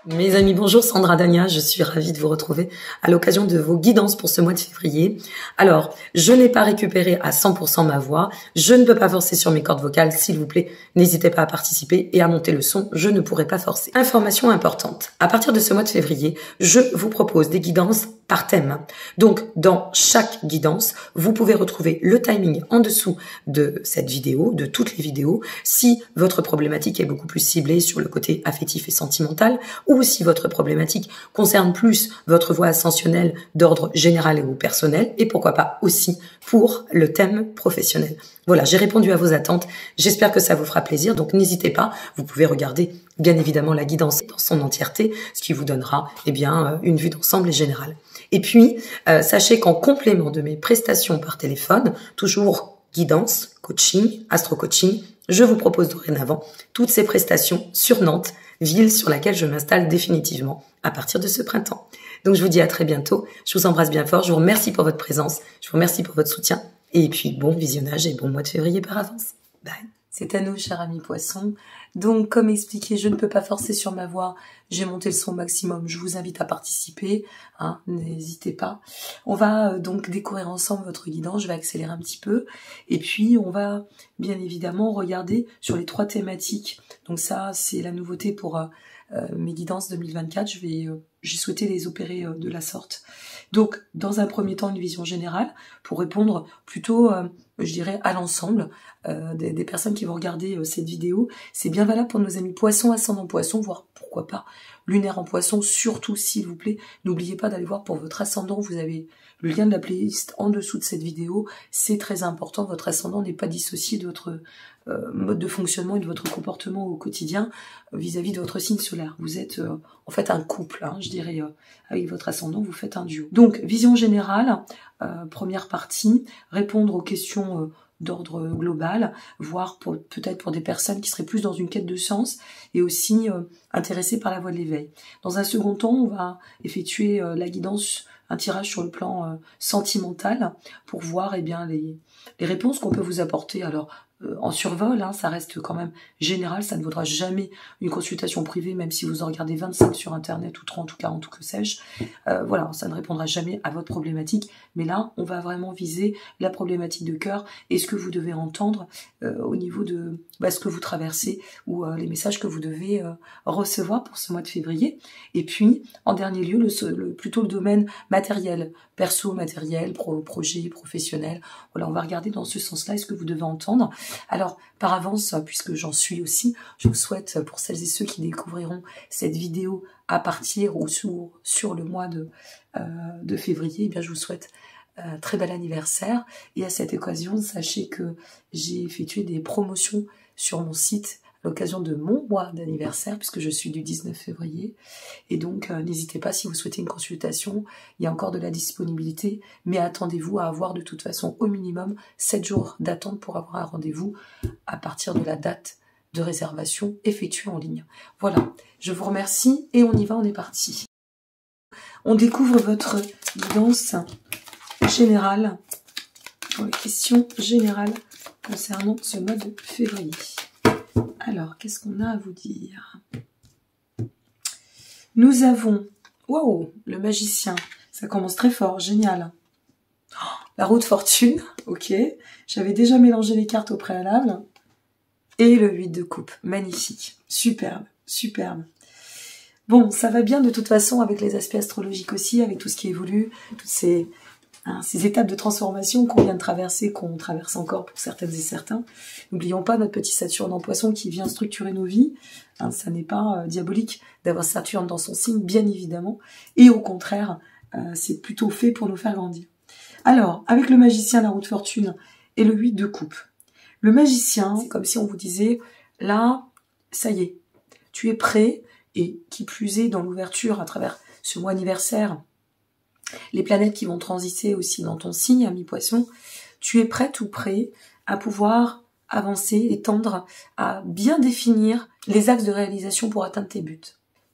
Mes amis, bonjour, Sandra Dania, je suis ravie de vous retrouver à l'occasion de vos guidances pour ce mois de février. Alors, je n'ai pas récupéré à 100% ma voix, je ne peux pas forcer sur mes cordes vocales, s'il vous plaît, n'hésitez pas à participer et à monter le son, je ne pourrai pas forcer. Information importante, à partir de ce mois de février, je vous propose des guidances par thème. Donc, dans chaque guidance, vous pouvez retrouver le timing en dessous de cette vidéo, de toutes les vidéos, si votre problématique est beaucoup plus ciblée sur le côté affectif et sentimental, ou si votre problématique concerne plus votre voie ascensionnelle d'ordre général ou personnel, et pourquoi pas aussi pour le thème professionnel. Voilà, j'ai répondu à vos attentes, j'espère que ça vous fera plaisir, donc n'hésitez pas, vous pouvez regarder bien évidemment la guidance dans son entièreté, ce qui vous donnera une vue d'ensemble et générale. Et puis, sachez qu'en complément de mes prestations par téléphone, toujours guidance, coaching, astro-coaching, je vous propose dorénavant toutes ces prestations sur Nantes, ville sur laquelle je m'installe définitivement à partir de ce printemps. Donc je vous dis à très bientôt, je vous embrasse bien fort, je vous remercie pour votre présence, je vous remercie pour votre soutien, et puis bon visionnage et bon mois de février par avance. Bye. C'est à nous, cher ami poisson. Donc, comme expliqué, je ne peux pas forcer sur ma voix. J'ai monté le son au maximum. Je vous invite à participer. N'hésitez pas. On va donc découvrir ensemble votre guidance. Je vais accélérer un petit peu. Et puis, on va bien évidemment regarder sur les 3 thématiques. Donc ça, c'est la nouveauté pour mes guidances 2024. J'ai souhaité les opérer de la sorte. Donc, dans un premier temps, une vision générale pour répondre plutôt, je dirais, à l'ensemble des personnes qui vont regarder cette vidéo. C'est bien valable pour nos amis poissons, ascendant poisson, voire pourquoi pas lunaire en poisson. Surtout, s'il vous plaît, n'oubliez pas d'aller voir pour votre ascendant. Vous avez le lien de la playlist en dessous de cette vidéo. C'est très important. Votre ascendant n'est pas dissocié de votre mode de fonctionnement et de votre comportement au quotidien vis-à-vis de votre signe solaire. Vous êtes en fait un couple, je dirais, avec votre ascendant, vous faites un duo. Donc, vision générale, première partie, répondre aux questions d'ordre global, voire peut-être pour des personnes qui seraient plus dans une quête de sens et aussi intéressées par la voie de l'éveil. Dans un second temps, on va effectuer la guidance, un tirage sur le plan sentimental pour voir les réponses qu'on peut vous apporter. Alors, en survol, ça reste quand même général, ça ne vaudra jamais une consultation privée, même si vous en regardez 25 sur internet ou 30 ou 40 ou que sais-je. Voilà, ça ne répondra jamais à votre problématique, mais là, on va vraiment viser la problématique de cœur et ce que vous devez entendre au niveau de ce que vous traversez ou les messages que vous devez recevoir pour ce mois de février. Et puis, en dernier lieu, plutôt le domaine matériel, perso, matériel, projet, professionnel. Voilà, on va regarder dans ce sens-là, est-ce que vous devez entendre. Alors, par avance, puisque j'en suis aussi, je vous souhaite, pour celles et ceux qui découvriront cette vidéo à partir ou sur le mois de février, je vous souhaite un très bel anniversaire. Et à cette occasion, sachez que j'ai effectué des promotions sur mon site à l'occasion de mon mois d'anniversaire, puisque je suis du 19 février. Et donc, n'hésitez pas si vous souhaitez une consultation, il y a encore de la disponibilité, mais attendez-vous à avoir de toute façon au minimum 7 jours d'attente pour avoir un rendez-vous à partir de la date de réservation effectuée en ligne. Voilà, je vous remercie et on y va, on est parti. On découvre votre guidance générale pour les questions générales concernant ce mois de février. Alors, qu'est-ce qu'on a à vous dire? Nous avons, waouh, le magicien, ça commence très fort, génial. Oh, la roue de fortune, ok, j'avais déjà mélangé les cartes au préalable. Et le 8 de coupe, magnifique, superbe, superbe. Bon, ça va bien de toute façon avec les aspects astrologiques aussi, avec tout ce qui évolue, toutes ces étapes de transformation qu'on vient de traverser, qu'on traverse encore pour certaines et certains. N'oublions pas notre petit Saturne en poisson qui vient structurer nos vies. Ça n'est pas diabolique d'avoir Saturne dans son signe, bien évidemment. Et au contraire, c'est plutôt fait pour nous faire grandir. Alors, avec le magicien, la roue de fortune et le 8 de coupe. Le magicien, c'est comme si on vous disait, là, ça y est, tu es prêt, et qui plus est dans l'ouverture à travers ce mois anniversaire, les planètes qui vont transiter aussi dans ton signe, ami poisson, tu es prête ou prêt à pouvoir avancer et tendre à bien définir les axes de réalisation pour atteindre tes buts.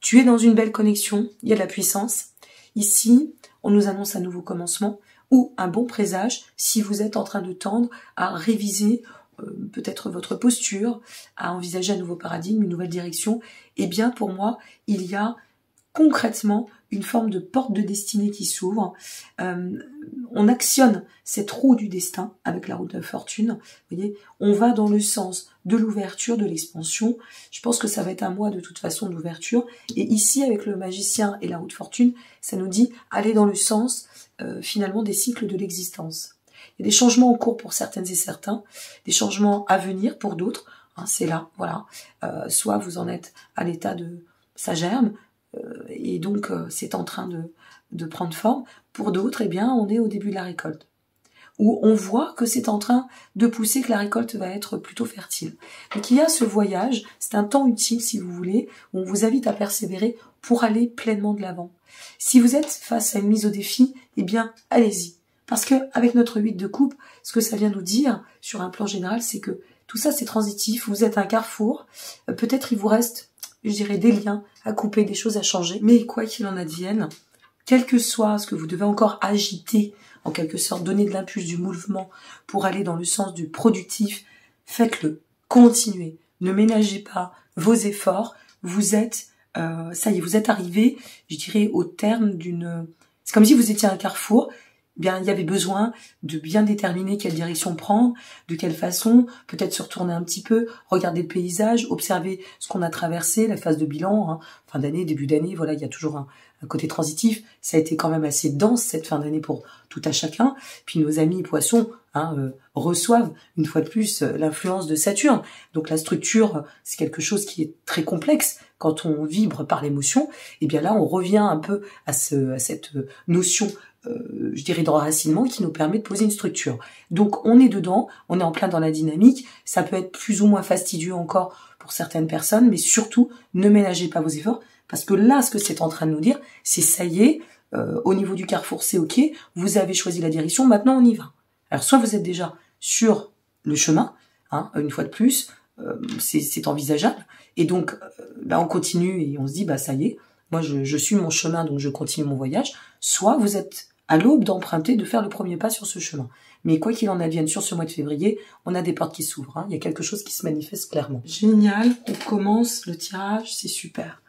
Tu es dans une belle connexion, il y a de la puissance. Ici, on nous annonce un nouveau commencement ou un bon présage si vous êtes en train de tendre à réviser peut-être votre posture, à envisager un nouveau paradigme, une nouvelle direction. Eh bien, pour moi, il y a concrètement une forme de porte de destinée qui s'ouvre. On actionne cette roue du destin avec la roue de la fortune. Vous voyez, on va dans le sens de l'ouverture, de l'expansion. Je pense que ça va être un mois de toute façon d'ouverture. Et ici, avec le magicien et la roue de fortune, ça nous dit aller dans le sens finalement des cycles de l'existence. Il y a des changements en cours pour certaines et certains, des changements à venir pour d'autres. Hein, c'est là, voilà. Soit vous en êtes à l'état de ça germe, et donc c'est en train de prendre forme. Pour d'autres, eh bien, on est au début de la récolte, où on voit que c'est en train de pousser, que la récolte va être plutôt fertile. Donc il y a ce voyage, c'est un temps utile si vous voulez, où on vous invite à persévérer pour aller pleinement de l'avant. Si vous êtes face à une mise au défi, eh bien, allez-y. Parce que avec notre 8 de coupe, ce que ça vient nous dire sur un plan général, c'est que tout ça c'est transitif, vous êtes un carrefour, peut-être il vous reste, je dirais, des liens à couper, des choses à changer, mais quoi qu'il en advienne, quel que soit ce que vous devez encore agiter, en quelque sorte donner de l'impulse du mouvement pour aller dans le sens du productif, faites-le, continuez, ne ménagez pas vos efforts, vous êtes, ça y est, vous êtes arrivé, je dirais, au terme d'une... C'est comme si vous étiez un carrefour. Bien, il y avait besoin de bien déterminer quelle direction prendre, de quelle façon, peut-être se retourner un petit peu, regarder le paysage, observer ce qu'on a traversé, la phase de bilan, hein, fin d'année, début d'année, voilà, il y a toujours un côté transitif. Ça a été quand même assez dense cette fin d'année pour tout à chacun. Puis nos amis poissons reçoivent une fois de plus l'influence de Saturne. Donc la structure, c'est quelque chose qui est très complexe. Quand on vibre par l'émotion, et bien là, on revient un peu à cette notion je dirais d'enracinement qui nous permet de poser une structure. Donc on est dedans, on est en plein dans la dynamique, ça peut être plus ou moins fastidieux encore pour certaines personnes, mais surtout ne ménagez pas vos efforts, parce que là ce que c'est en train de nous dire, c'est ça y est, au niveau du carrefour c'est ok, vous avez choisi la direction, maintenant on y va. Alors soit vous êtes déjà sur le chemin, hein, une fois de plus, c'est envisageable, et donc on continue et on se dit ça y est, moi je suis mon chemin donc je continue mon voyage, soit vous êtes à l'aube d'emprunter, de faire le premier pas sur ce chemin. Mais quoi qu'il en advienne sur ce mois de février, on a des portes qui s'ouvrent, hein. Il y a quelque chose qui se manifeste clairement. Génial, on commence le tirage, c'est super.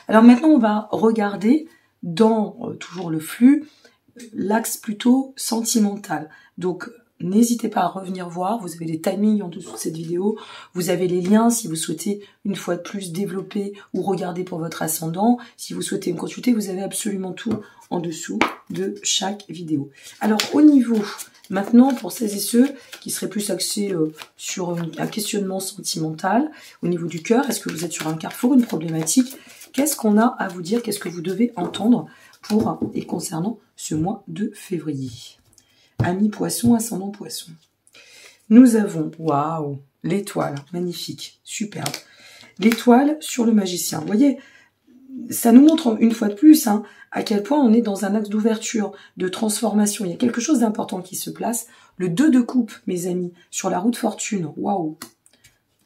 Alors maintenant on va regarder dans toujours le flux, l'axe plutôt sentimental. Donc n'hésitez pas à revenir voir, vous avez les timings en dessous de cette vidéo, vous avez les liens si vous souhaitez une fois de plus développer ou regarder pour votre ascendant, si vous souhaitez me consulter, vous avez absolument tout en dessous de chaque vidéo. Alors au niveau, maintenant pour celles et ceux qui seraient plus axés sur un questionnement sentimental, au niveau du cœur, est-ce que vous êtes sur un carrefour, une problématique, qu'est-ce qu'on a à vous dire, qu'est-ce que vous devez entendre pour et concernant ce mois de février? Amis poisson, ascendant poisson. Nous avons, waouh, l'étoile, magnifique, superbe. L'étoile sur le magicien. Vous voyez, ça nous montre une fois de plus à quel point on est dans un axe d'ouverture, de transformation. Il y a quelque chose d'important qui se place. Le 2 de coupe, mes amis, sur la roue de fortune. Waouh,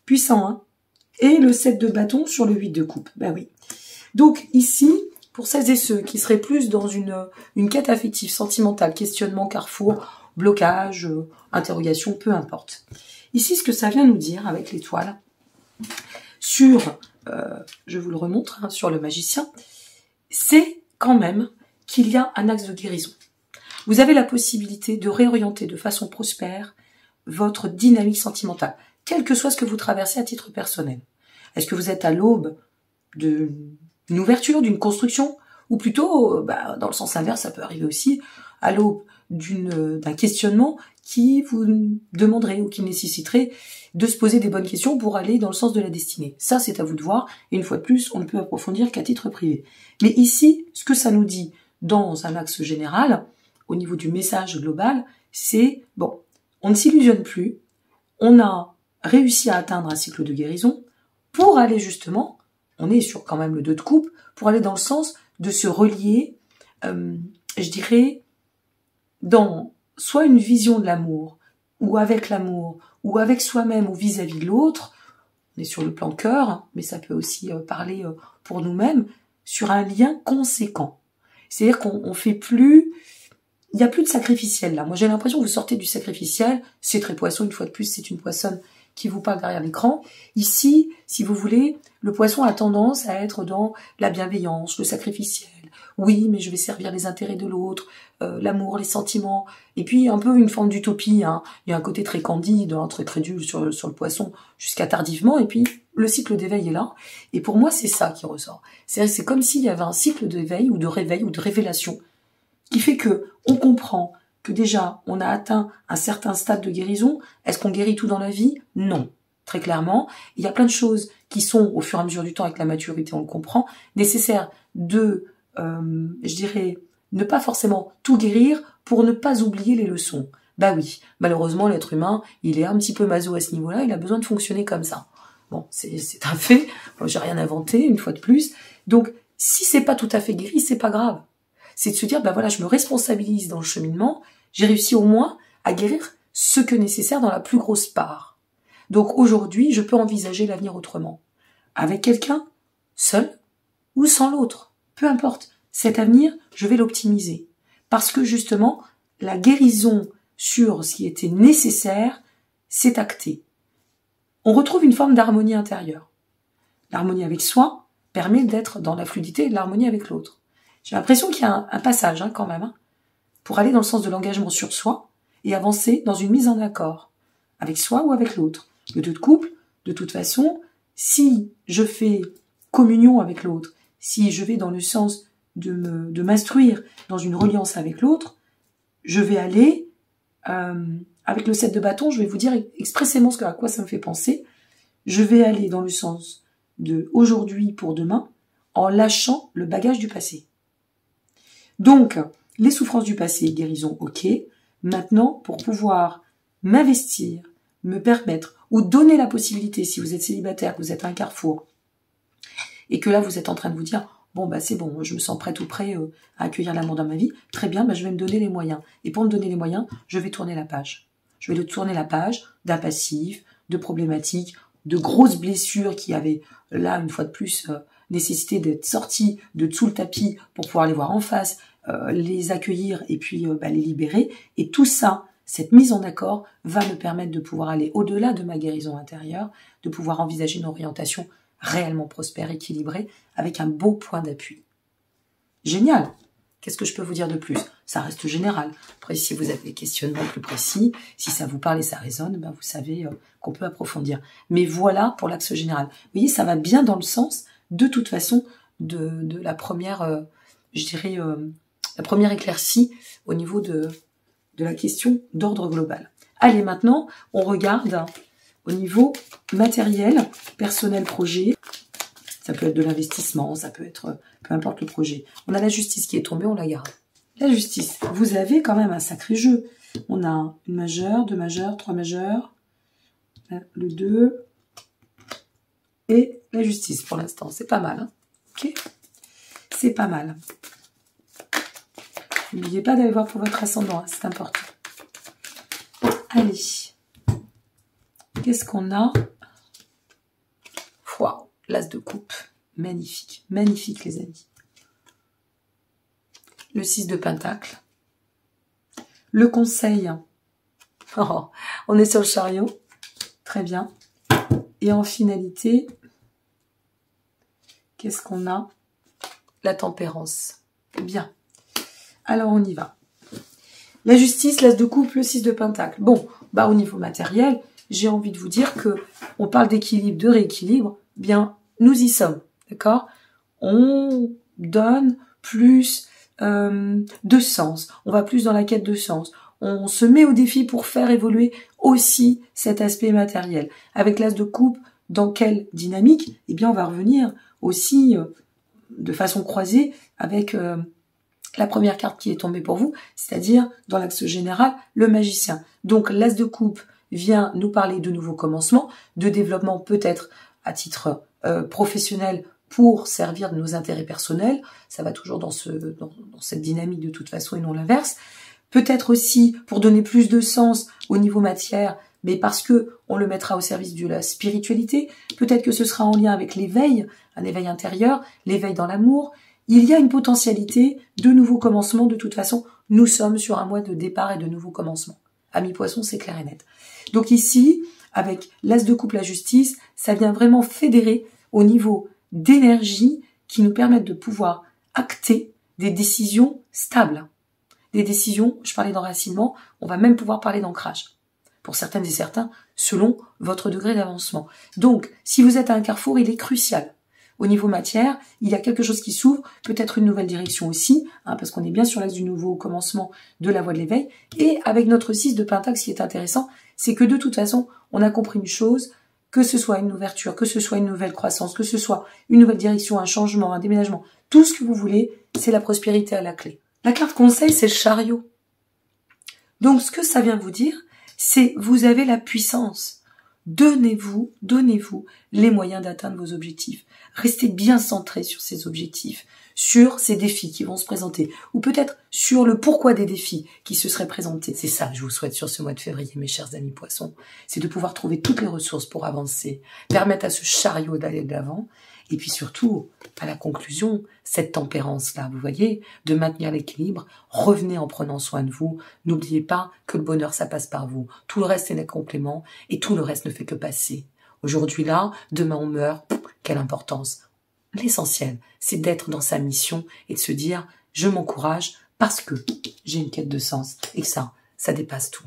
puissant, hein. Et le 7 de bâton sur le 8 de coupe. Ben oui. Donc ici, pour celles et ceux qui seraient plus dans une quête affective, sentimentale, questionnement, carrefour, blocage, interrogation, peu importe. Ici, ce que ça vient nous dire avec l'étoile, sur, je vous le remontre, sur le magicien, c'est quand même qu'il y a un axe de guérison. Vous avez la possibilité de réorienter de façon prospère votre dynamique sentimentale, quel que soit ce que vous traversez à titre personnel. Est-ce que vous êtes à l'aube d'une ouverture, d'une construction, ou plutôt, dans le sens inverse, ça peut arriver aussi, à l'aube d'un questionnement qui vous demanderait ou qui nécessiterait de se poser des bonnes questions pour aller dans le sens de la destinée. Ça, c'est à vous de voir, et une fois de plus, on ne peut approfondir qu'à titre privé. Mais ici, ce que ça nous dit dans un axe général, au niveau du message global, c'est, bon, on ne s'illusionne plus, on a réussi à atteindre un cycle de guérison, pour aller justement, on est sur quand même le 2 de coupe, pour aller dans le sens de se relier, je dirais, dans soit une vision de l'amour, ou avec soi-même, ou vis-à-vis de l'autre. On est sur le plan cœur, mais ça peut aussi parler pour nous-mêmes, sur un lien conséquent. C'est-à-dire qu'on fait plus... Il n'y a plus de sacrificiel là. Moi j'ai l'impression que vous sortez du sacrificiel, c'est très poisson, une fois de plus, c'est une poissonne qui vous parle derrière l'écran. Ici, si vous voulez, le poisson a tendance à être dans la bienveillance, le sacrificiel. Oui, mais je vais servir les intérêts de l'autre, l'amour, les sentiments, et puis un peu une forme d'utopie. Hein. Il y a un côté très candide, hein, très crédule sur le poisson, jusqu'à tardivement, et puis le cycle d'éveil est là. Et pour moi, c'est ça qui ressort. C'est comme s'il y avait un cycle d'éveil ou de réveil ou de révélation qui fait que on comprend que déjà on a atteint un certain stade de guérison. Est-ce qu'on guérit tout dans la vie? Non. Très clairement, il y a plein de choses qui sont, au fur et à mesure du temps, avec la maturité, on le comprend, nécessaires de, je dirais, ne pas forcément tout guérir pour ne pas oublier les leçons. Bah oui, malheureusement, l'être humain, il est un petit peu maso à ce niveau-là, il a besoin de fonctionner comme ça. Bon, c'est un fait, j'ai rien inventé, une fois de plus. Donc, si c'est pas tout à fait guéri, c'est pas grave. C'est de se dire, bah voilà, je me responsabilise dans le cheminement, j'ai réussi au moins à guérir ce que nécessaire dans la plus grosse part. Donc aujourd'hui, je peux envisager l'avenir autrement. Avec quelqu'un, seul ou sans l'autre. Peu importe. Cet avenir, je vais l'optimiser. Parce que justement, la guérison sur ce qui était nécessaire s'est actée. On retrouve une forme d'harmonie intérieure. L'harmonie avec soi permet d'être dans la fluidité et de l'harmonie avec l'autre. J'ai l'impression qu'il y a un passage quand même, pour aller dans le sens de l'engagement sur soi et avancer dans une mise en accord avec soi ou avec l'autre. Le deux de couple, de toute façon, si je fais communion avec l'autre, si je vais dans le sens de m'instruire dans une reliance avec l'autre, je vais aller, avec le 7 de bâton, je vais vous dire expressément à quoi ça me fait penser, je vais aller dans le sens de aujourd'hui pour demain, en lâchant le bagage du passé. Donc, les souffrances du passé, guérison, ok. Maintenant, pour pouvoir m'investir, me permettre, ou donner la possibilité, si vous êtes célibataire, que vous êtes à un carrefour, et que là, vous êtes en train de vous dire, bon, bah c'est bon, je me sens prête ou prêt à accueillir l'amour dans ma vie, très bien, bah, je vais me donner les moyens. Et pour me donner les moyens, je vais tourner la page. Je vais tourner la page d'un passif, de problématiques, de grosses blessures qui avaient, là, une fois de plus, nécessité d'être sorties de dessous le tapis pour pouvoir les voir en face, les accueillir et puis les libérer. Et tout ça, cette mise en accord va me permettre de pouvoir aller au-delà de ma guérison intérieure, de pouvoir envisager une orientation réellement prospère, équilibrée, avec un beau point d'appui. Génial! Qu'est-ce que je peux vous dire de plus? Ça reste général. Après, si vous avez des questionnements plus précis, si ça vous parle et ça résonne, ben vous savez qu'on peut approfondir. Mais voilà pour l'axe général. Vous voyez, ça va bien dans le sens, de toute façon, de la première, je dirais, la première éclaircie au niveau de la question d'ordre global. Allez, maintenant, on regarde au niveau matériel, personnel, projet. Ça peut être de l'investissement, ça peut être, peu importe le projet. On a la justice qui est tombée, on la garde. La justice, vous avez quand même un sacré jeu. On a une majeure, deux majeures, trois majeures, le 2 et la justice pour l'instant. C'est pas mal, ok? C'est pas mal. N'oubliez pas d'aller voir pour votre ascendant, c'est important. Allez. Qu'est-ce qu'on a? Waouh, l'as de coupe. Magnifique. Magnifique, les amis. Le 6 de pentacle. Le conseil. Oh, on est sur le chariot. Très bien. Et en finalité, qu'est-ce qu'on a? La tempérance. Bien. Alors, on y va. La justice, l'as de coupe, le 6 de pentacle. Bon, bah au niveau matériel, j'ai envie de vous dire que on parle d'équilibre, de rééquilibre. Bien, nous y sommes, d'accord? On donne plus de sens. On va plus dans la quête de sens. On se met au défi pour faire évoluer aussi cet aspect matériel. Avec l'as de coupe, dans quelle dynamique? Eh bien, on va revenir aussi de façon croisée avec la première carte qui est tombée pour vous, c'est-à-dire, dans l'axe général, le magicien. Donc, l'as de coupe vient nous parler de nouveaux commencements, de développement peut-être à titre professionnel pour servir de nos intérêts personnels. Ça va toujours dans cette dynamique de toute façon et non l'inverse. Peut-être aussi pour donner plus de sens au niveau matière, mais parce que on le mettra au service de la spiritualité. Peut-être que ce sera en lien avec l'éveil, un éveil intérieur, l'éveil dans l'amour. Il y a une potentialité de nouveaux commencements. De toute façon, nous sommes sur un mois de départ et de nouveaux commencements. Amis poissons, c'est clair et net. Donc ici, avec l'as de coupe, la justice, ça vient vraiment fédérer au niveau d'énergie qui nous permettent de pouvoir acter des décisions stables. Des décisions, je parlais d'enracinement, on va même pouvoir parler d'ancrage. Pour certaines et certains, selon votre degré d'avancement. Donc, si vous êtes à un carrefour, il est crucial. Au niveau matière, il y a quelque chose qui s'ouvre, peut-être une nouvelle direction aussi, parce qu'on est bien sur l'axe du nouveau commencement de la voie de l'éveil. Et avec notre 6 de Pentacle, ce qui est intéressant, c'est que de toute façon, on a compris une chose, que ce soit une ouverture, que ce soit une nouvelle croissance, que ce soit une nouvelle direction, un changement, un déménagement, tout ce que vous voulez, c'est la prospérité à la clé. La carte conseil, c'est le chariot. Donc, ce que ça vient vous dire, c'est vous avez la puissance. Donnez-vous les moyens d'atteindre vos objectifs. Restez bien centré sur ces objectifs, sur ces défis qui vont se présenter, ou peut-être sur le pourquoi des défis qui se seraient présentés. C'est ça que je vous souhaite sur ce mois de février, mes chers amis poissons. C'est de pouvoir trouver toutes les ressources pour avancer, permettre à ce chariot d'aller de l'avant, et puis surtout, à la conclusion, cette tempérance-là, vous voyez, de maintenir l'équilibre, revenez en prenant soin de vous, n'oubliez pas que le bonheur, ça passe par vous. Tout le reste, c'est des compléments, et tout le reste ne fait que passer. Aujourd'hui là, demain on meurt, quelle importance. L'essentiel, c'est d'être dans sa mission et de se dire, je m'encourage parce que j'ai une quête de sens, et que ça dépasse tout.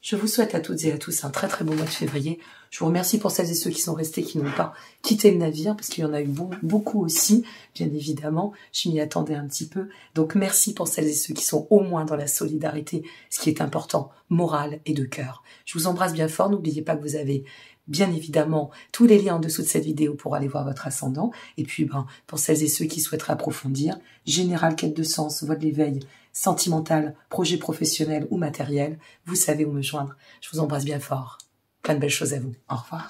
Je vous souhaite à toutes et à tous un très très beau mois de février. Je vous remercie pour celles et ceux qui sont restés, qui n'ont pas quitté le navire, parce qu'il y en a eu beaucoup aussi, bien évidemment. Je m'y attendais un petit peu. Donc merci pour celles et ceux qui sont au moins dans la solidarité, ce qui est important, moral et de cœur. Je vous embrasse bien fort. N'oubliez pas que vous avez bien évidemment tous les liens en dessous de cette vidéo pour aller voir votre ascendant. Et puis pour celles et ceux qui souhaiteraient approfondir, général, quête de sens, voie de l'éveil, sentimental, projet professionnel ou matériel, vous savez où me joindre. Je vous embrasse bien fort. Plein de belles choses à vous. Au revoir.